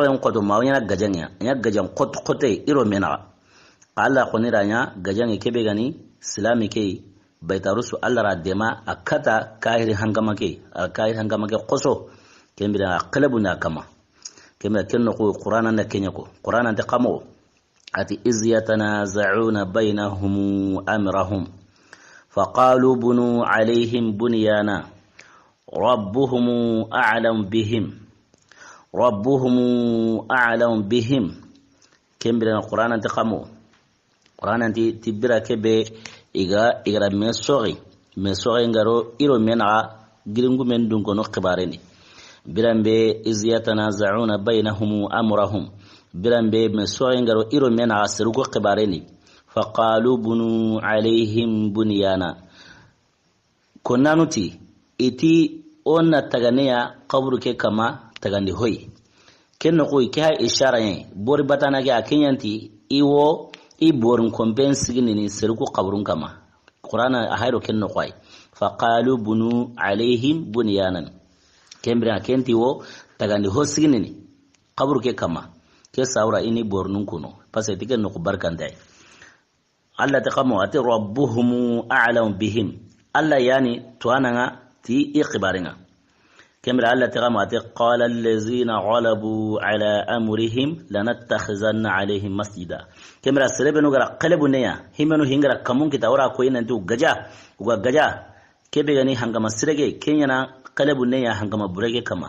Speaker 1: on kodo mawnya gajanya nya gajan kote iro mena Allah khonira nya gajan kebe gani islami ke baitarusu Allah radema akata kahirin hangama ke qoso kembira qalbuna kama kembira kenno ko qur'ana na kenya ko qur'ana ta qamo ati iz yatanaza'una bainahum amrahum faqalu bunu alaihim bunyana ربهم أعلم بهم كم بين القرآن انتقامو قرآن انتي تبرا كبه إغرا مسوغي نغارو إيرو منع جرنغو من دونكو نقباريني بران بي إذ يتنازعون بينهم أمرهم بران بي مسوغي نغارو إيرو منع سرقو قباريني فقالوا بنوا عليهم بنيانا كنا نتي iti onna taganeya qabru ke kama tagandi hoy kenno koy ke hay ishara yen bori batana ke akinyanti iwo iborun komben sigini ni serku qabrun kama qur'ana ahayro kenno koy faqalu bunu alaihim bunyanan kembra kenti wo tagandi ho sigini ni qabru ke kama ke sawra ini bornun kuno pase tiken no barkandai alla taqamu ati rabbuhum a'lam bihim alla yani tuananga ti iqbaringa كمر الله تغامات قال الذين غلبوا على أمرهم لنتخذن عليهم مسجدا كمر السلبن وغرا قلبوا نيا همنو هنغرا كمون كتاورا كوين انتو غجا وغجا كبغني هنغما سرغي كينينا قلبوا نيا هنغما برغي كما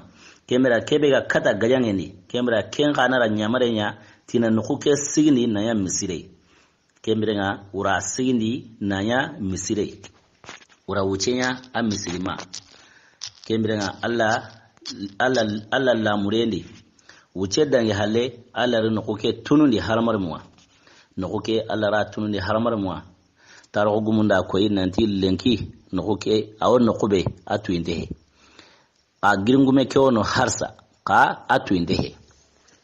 Speaker 1: كمر كبغا كتا غجانيني كمر كين خانرا نيامرينيا تينا نخوكي سيغني نايا مسيري كمرنا ورا سيغني نايا مسيري ورا وچينيا ام مسلما kembrenga alla la murendi wuce dan ya halle alla rin ko ke tunundi haramar muwa no ko ke alla ra tunundi haramar muwa taro gumunda ko inanti lenki no ko ke awon no kube atu inde a giringume ke wono harsa ka atu inde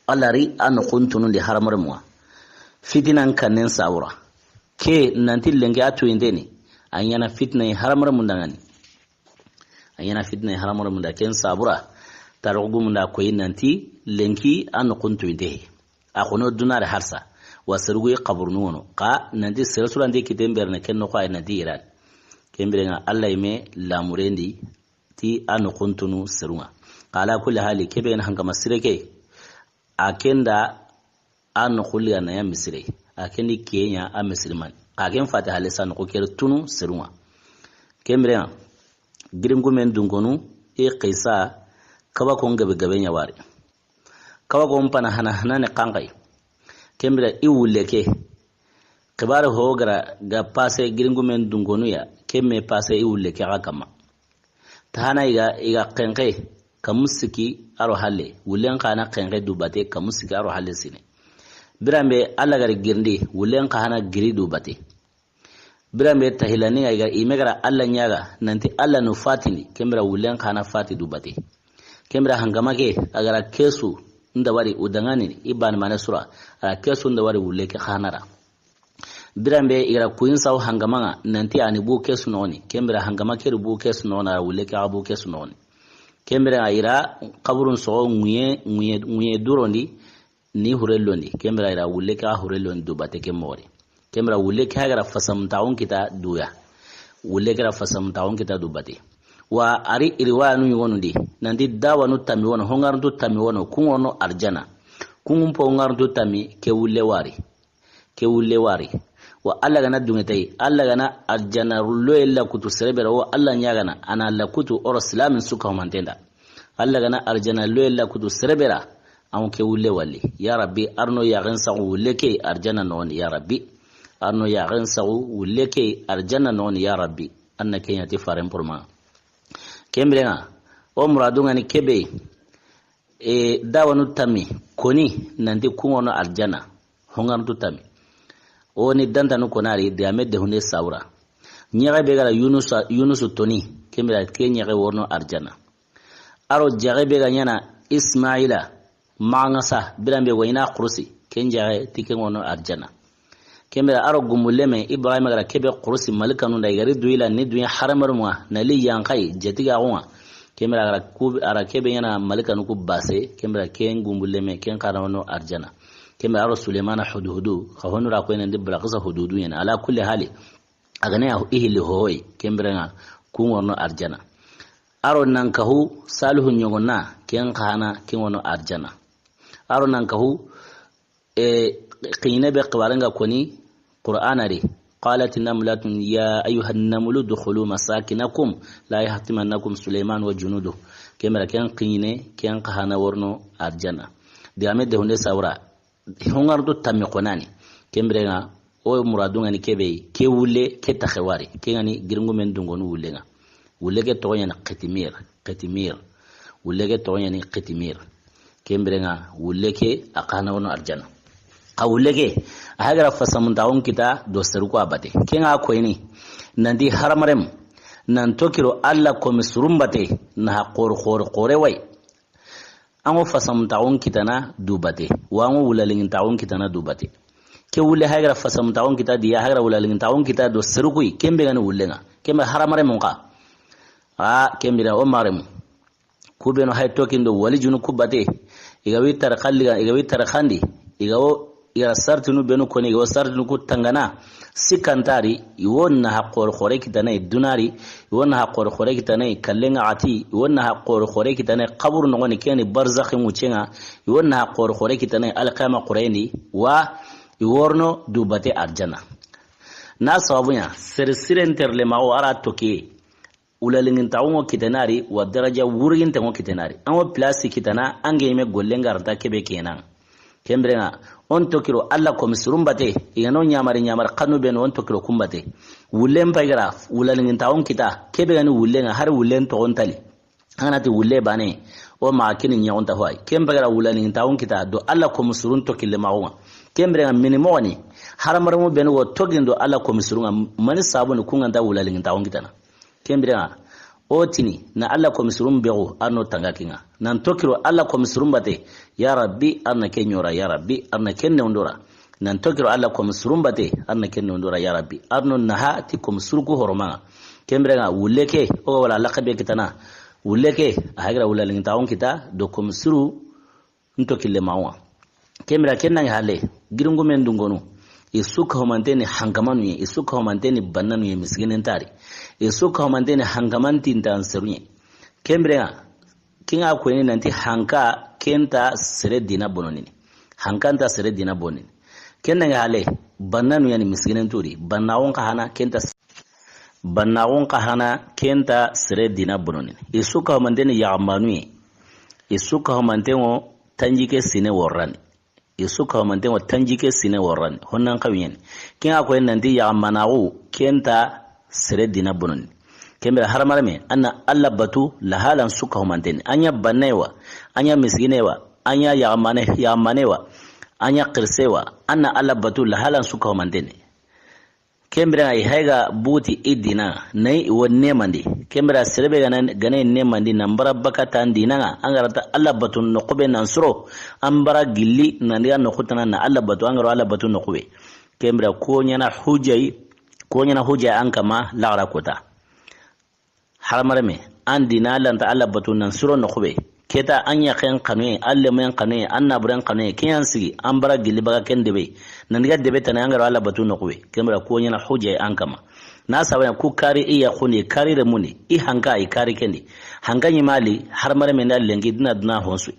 Speaker 1: alla ri an kun tunundi haramar muwa fitinan kanen sawra ke nanti lenki atu inde ni anyana fitna haramar mundangani ayana fitna haramar mun da ken sabura tarugu mun da koyin nanti lenki an kuntu inde a kono dunar harsa wasrugu qaburnu wono ka nanti sirasulan de kitember na ken no ko ay nanti iran kembrenga allah me lamurendi ti an kuntunu sirunga kala kulli hali kebe en hanga masireke akenda an kulli an ya misire akendi kenya a musliman aken fatiha lisan ko ker tunu sirunga kembrenga giringu men dungonu e qisa kaba ko ngabe gabe nyawari kaba ko mpana hana ne kangai kembira iwuleke kibara hogara ga passe giringu men dungonu ya kemme passe iwuleke akama tahana iga qenqe kamusiki aro halle wulen kana qenqe dubate kamusiki aro halle sine birambe alla gar girndi wulen kana giri dubate birambe tahilani aiga imegara alla nyaga nanti alla no fatini kembra wulen kana fati dubate kembra hangamake agara kesu ndawari udangani iban manasura ara kesu ndawari wuleke khanara birambe ira kuinsaw hangamanga nanti ani bu kesu noni kembra hangamake bu kesu nona wuleke abu kesu noni kembra ira qaburun so nguye durondi ni hurelondi kembra ira wuleke hurelondi dubate kemori kembra wuleke hagara fasam taun kita duya wuleke ra fasam taun kita dubate wa ari iriwa nu yonundi nandi dawa nu tami wono hongarndu tami wono kungono arjana kungumpo ngarndu tami ke wulle wari wa alla gana dungetay alla gana arjana rullo illa kutu serebera wa alla nyagana ana la kutu or islamin suka mantenda alla gana arjana lo illa kutu serebera am ke wulle walli ya rabbi arno ya gansa wulle ke arjana non ya rabbi arno ya gansa wulle ke arjana non ya rabbi annake yati faren purma kembrenga o muradunga ni kebe dawanu tami koni nandi kungono arjana hongardu tami o ni dandanu konari de amede hunde saura nyaga begala yunusu toni kembra kenya worno arjana aro jage bega nyana ismaila mangasa birambe wayna qurusi kenja tikengono arjana kembra aro gumuleme ibrahim gara kebe qurusi malikanu ndaigari duila ni duya haramar muwa nali yankai jetiga onwa kembra gara ku ara kebe yana malikanu ku base kembra ken gumuleme ken karawno arjana kembra aro sulemana hududu khawonu ra ko enen dibra qasa hududu yana ala kulli hali agane ya ihili hoy kembra nga kungono arjana aro nankahu salihu nyogona ken khana kingono arjana aro nankahu qine be qwaranga koni qur'anari qalat namlatun ya ayuha an-namlu dukhulu masakinakum la yahtimannakum sulaiman wa junudu kemera ken qine ken qahana worno arjana diame de hunde sawra hongardo tammi qonani kembrenga o muradunga ni kebe ke wulle ke takhawari ke ngani girngu men dungonu wullenga wulle ke toyana qatimir wulle ke toyana qatimir kembrenga wulle ke aqana worno arjana qawlege ahagara fasamun taun kita do seruko abate kenga koyni nandi haramarem nan tokiro alla komi surumbate na qor wai ango fasamtaun kitana dubate wango wulalingin taun kitana dubate ke wulle hagra fasamtaun kita dia hagra wulalingin taun kita do serukui kembe gani wullenga kembe haramare monka kembe da o maremu kubeno hay tokindo wali junu kubate igawi tar khandi iga sartinu benu koni iga sartinu ku tangana sikantari iwonna haqqor khore kitana dunari iwonna haqqor khore kitana kallenga ati iwonna haqqor khore kitana qabur no ngoni keni barzakh mucenga iwonna haqqor khore kitana alqama qurayni wa iworno dubate arjana na sababunya sirsiren terle mawo ara toki ulalingin tawo kitanari wa daraja wurgin tawo kitanari anwo place kitana angeme gollenga arta kebe kenan kembrenga on tokiro alla ko misurumbate igano nyamar kanu ben on tokiro kumbate wullen paygra wulalingin tawon kita kebe gani wullenga har wullen to on tali anati wulle bane o ma kini nyaon ta hoy kembrenga wulalingin tawon kita do alla ko misurun tokille mawo kembrenga minimoni har marmo ben wo togindo alla ko misurunga mani sabun kunganda wulalingin tawon kita na kembrenga otini na alla ko misurum bego arno tangakinga nan tokiro alla ko misurum bate ya rabbi arna kenyora ya rabbi arna kenne ondora nan tokiro alla ko misurum bate arna kenne ondora ya rabbi arno naha ti ko misurku horoma kembrenga wuleke o wala laqabe kitana wuleke hagra wala lingin taon kita do ko misuru ntokille mawa kembra kenna hale girungu men dungonu isuka homanteni hangamanu ye isuka homanteni bannanu ye misginen tari isuka homanteni hangamanti ntanseruye kembrea kinga kweni nanti hanka kenta sere dina bononini hankanta sere dina bonini kenna ngale bannanu yani misginen turi bannawon ka hana kenta sere dina bononini isuka homanteni yamanu ye isuka homanteni tanjike sine worrani isuka manten watanjike sine warran honnan kawiyen kin akoy nanti ya manawu kenta sere dina bunun kembe haramarme anna alla batu lahalan suka manten anya banewa anya misginewa anya ya manewa anya qirsewa anna alla batu lahalan suka manten kembe ay haiga buti idina nay wonne mandi kembe serebe gane ne mandi nambara bakata ndina angarata alla batu noqbe nansuro ambara gilli nandiga noqutana na alla batu angaro alla batu noqbe kembe ko nyana hujai ankama laara kota haramarme andina lanta alla batu nansuro noqbe keta anya khen kanwe alle men kanwe anna buran kanwe kiyan sigi ambara gilli baga kendebe nandiga debe tan angaro alla batu noqbe kembe ko nyana hujai ankama na sabaya ku kari iya khuni kari da muni I hanka I kari kendi hankani mali har mare men dal lengi dina honsu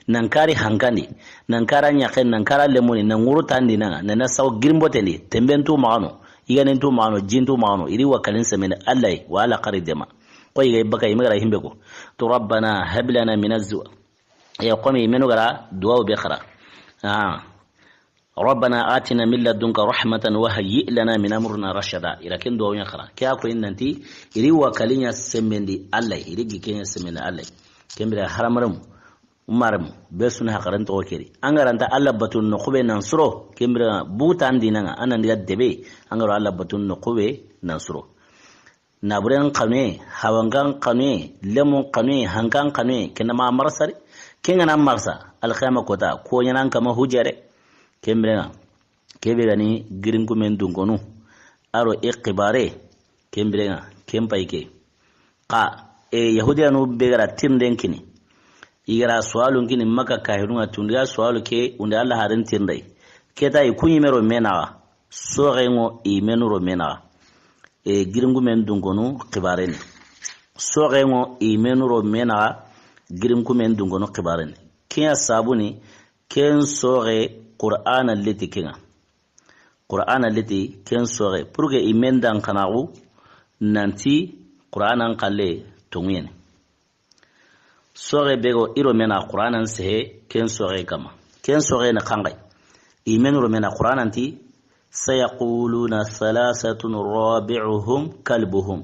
Speaker 1: nan kari hankani nan karanya ken nan kara le muni nan nguruta ndina na saw girmbote ni tembentu maano iganen tu maano jintu maano iri wakalin semen Allah wa ala qaridema koy gay baka imara himbe ko to rabbana hab lana min azwa ya qami menu gara duwa bi khara ربنا آتنا من لدنك رحمة وهيئ لنا من أمرنا رشدا إلى كن دو يخرا كياكو إن أنتي إري وكالين سمندي الله إري كين سمند الله كمبر حرمرم umarmu besuna hakaran to kiri angaranta Allah batun no khube nan suro kembra butan dinanga anan diga debe angaro Allah batun no khube nan suro naburen qame hawangan qame lemun qame hangan qame kenama marsari kengana marsa alkhama kota ko nyanan kama hujare kembra kebe gani giringu men dungonu aro iqbare kembra kempaike qa yahudiyanu begara timden kini igara sualun kini maka kahirunga tundiga sualu ke unda Allah harin tindai keta ikunyi mero menawa sorengo imenuro menawa giringu men dungonu kibareni sorengo imenuro menawa giringu men dungonu kibareni kiya sabuni ken sore Qur'an allati kinga Qur'an allati ken sore purge imendan kanagu nanti Qur'anan kalle tungyen sore bego iro mena Qur'anan sehe ken sore kama ken sore na kangai imen ro mena Qur'anan ti sayaquluna thalathatun rabi'uhum kalbuhum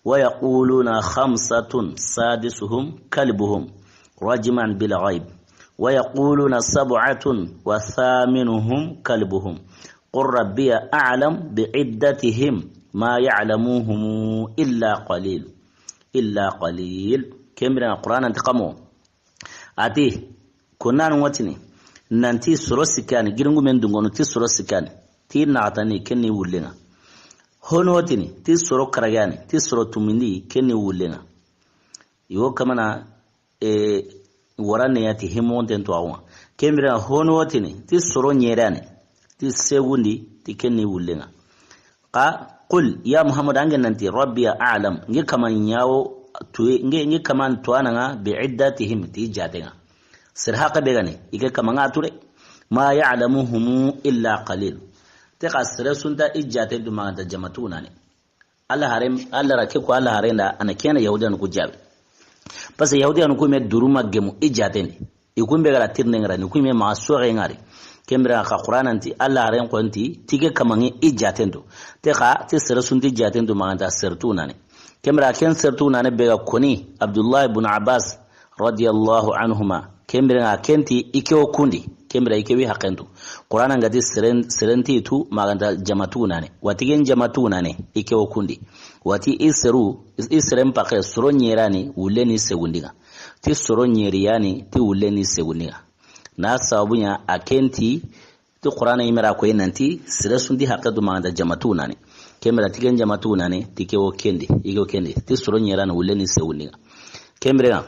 Speaker 1: wa yaquluna khamsatun sadisuhum kalbuhum rajman bil ghaib wa yaquluna sab'atun wa thaminuhum kalbuhum qur rabbiya a'lam bi'iddatihim ما يعلمهم إلا قليل كمبرنا القرآن انتقامو أتي كنا نواتني نانتي سروسكاني جرنغو من دونغونو تي سروسكاني تي نعتني كني ولنا هونواتني تي سرو كراغاني تي سرو توميني كني ولنا يو كمانا وراني ياتي همون تنتو عوان كمبرنا هونواتني تي سرو نيراني تي سيغوندي تي كني ولنا قل يا محمد أنجن أنت ربي أعلم نجي كمان ياو نجي كمان توانا بعدتهم تيجاتنا سرحاق بيغني يجي كمان أتوري ما يعلمهم إلا قليل تقع سرسون تا إجاتي دوما أنت جمعتوناني الله هرم الله ركيكو الله هرم أنا كيانا يهودي أنكو جابي بس يهودي أنكو مي دروما جمو إجاتيني يكون بيغلا تيرنغراني يكون مي معصوغي ngari kembra ka Qur'an anti Allah ren ko anti tige kamangi ijatendo te ka te serasunti jatendo maganta sertuna ne kembra ken sertuna ne bega koni Abdullah ibn Abbas radiyallahu anhuma kembra kenti ikewo kundi kembra ikewi hakentu Qur'an ngati serenti tu maganta jamatuna ne watigen jamatuna ne ikewo kundi wati isrem pake soro nyerani uleni segundiga ti soro nyeriani ti uleni segundiga na sabunya akenti ti Qur'ana imara ko nanti sira sundi haqqatu ma da jamatuna ne kemera tigen jamatuna ne tikewo kende igo kende ti suro nyera na uleni sewuniga kemera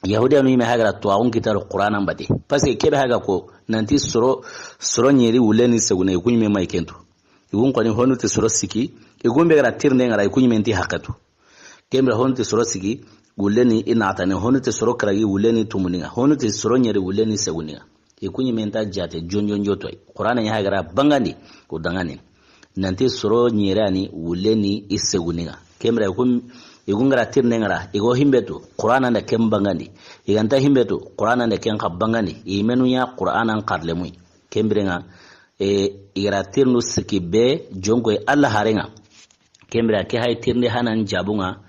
Speaker 1: yahudiya no ime hagara to awun kitar Qur'ana mbade parce que kebe haga ko nanti suro nyeri uleni sewune kunyi mai kento igun ko ni honu ti suro siki igun be gara tirne ngara kunyi menti haqqatu kemera honu ti suro siki uleni inatane honu te soro kragi uleni tumuninga honu te soro nyeri uleni seguninga ikunyi menta jate jonjonjo toy Qur'ana nya hagara bangandi ko dangani nanti soro nyerani uleni iseguninga kemra igungara tirne ngara igo himbetu Qur'ana nda kem bangandi iganta himbetu Qur'ana nda ken kabangandi imenunya Qur'ana qarlemui kembrenga igara tirnu sikibe jongo Allah harenga kembra ke hay tirne hanan jabunga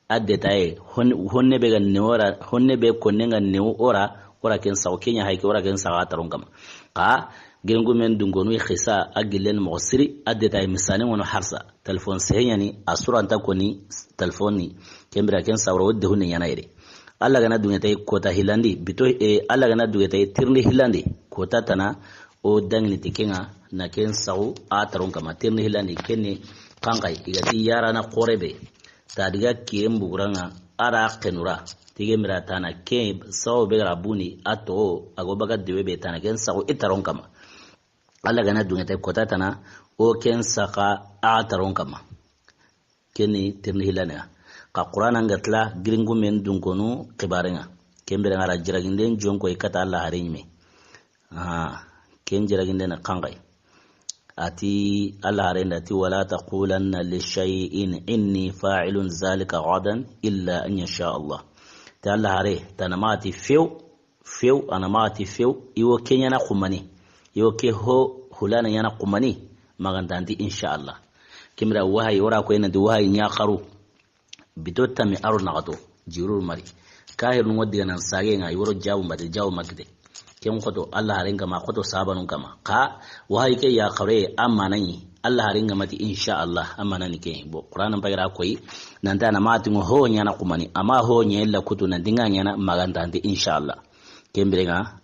Speaker 1: adetaye honne be ga neora honne be konenga neu ora ken saw kenya hay ora ken sawa tarongam ka gengu men dungonu khisa agilen mu'siri adetaye misane wono harsa telefon senyani asura anta koni telefoni kembra ken sawro wodde hunne yana ire alla gana dunya tay kota hilandi bito alla gana dunya tay tirni hilandi kota tana o dangni tikenga na ken saw a tarongam tirni hilandi kenni kangai igati yara na qorebe tadiga kiyem buguranga ara kenura tige mira tana ke sawo be rabuni ato agobaga dewe be tana ken sawo itaron kama alla gana dunya tay kota tana o ken saka ataron kama keni tirni hilana ka Qur'ana ngatla gringu men dunkonu kibarenga kembere ngara jiraginden jonko ikata alla harinme ken jiraginden kangai ati Allah arenda ti wala taqulanna li shay'in inni fa'ilun zalika ghadan illa an yasha Allah ta Allah are tanamati few anamati few iwo kenya na kumani iwo ke ho hulana yana kumani magandanti insha Allah kimra wahayi ora ko ina di wahayi nya qaru bitotta mi aru nagato jirur mari kahirun wadiga nan sage nga yoro jawu mbade jawu magde kem koto Allah haringa ma koto sabanun kama ka wahayi ke ya qare amanani Allah haringa mati insha Allah amanani ke bo Qur'an bagira koyi nanta na mati ho nyana kumani ama ho nyella kutu na dinga nyana maganda andi insha Allah kembrenga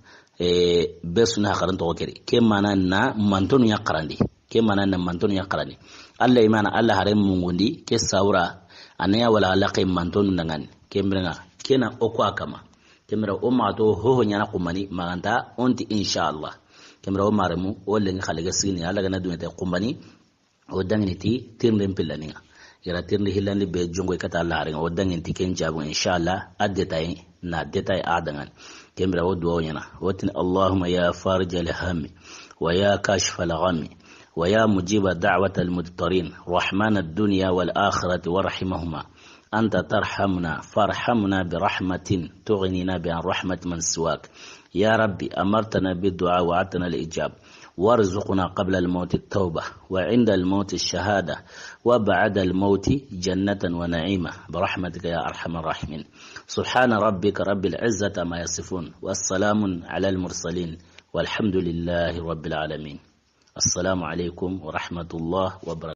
Speaker 1: besuna haran to keri kemana na mantonu ya qarandi kemana na mantonu ya qarandi Allah imana Allah harin mungundi ke saura anaya wala laqi mantonu nangan kembrenga kena okwa kama kemra umma to ho nyana kumani maganda onti insha Allah kemra umaremu wala ngi khaliga sini ala gana dunete kumani o dangniti tirndem pillaninga yara tirndi hillandi be jongo kata Allah haringa o dangniti ken jabu insha Allah addetay na detay adangan kemra o duwo nyana wotin Allahumma ya farijal hammi wa ya kashfal ghammi ويا مجيب دعوة المضطرين رحمن الدنيا والآخرة ورحمهما أنت ترحمنا فارحمنا برحمة تغنينا بأن رحمة من سواك يا ربي أمرتنا بالدعاء وعدتنا الإجاب وارزقنا قبل الموت التوبة وعند الموت الشهادة وبعد الموت جنة ونعيمة برحمتك يا أرحم الراحمين سبحان ربك رب العزة ما يصفون والسلام على المرسلين والحمد لله رب العالمين السلام عليكم ورحمة الله وبركاته.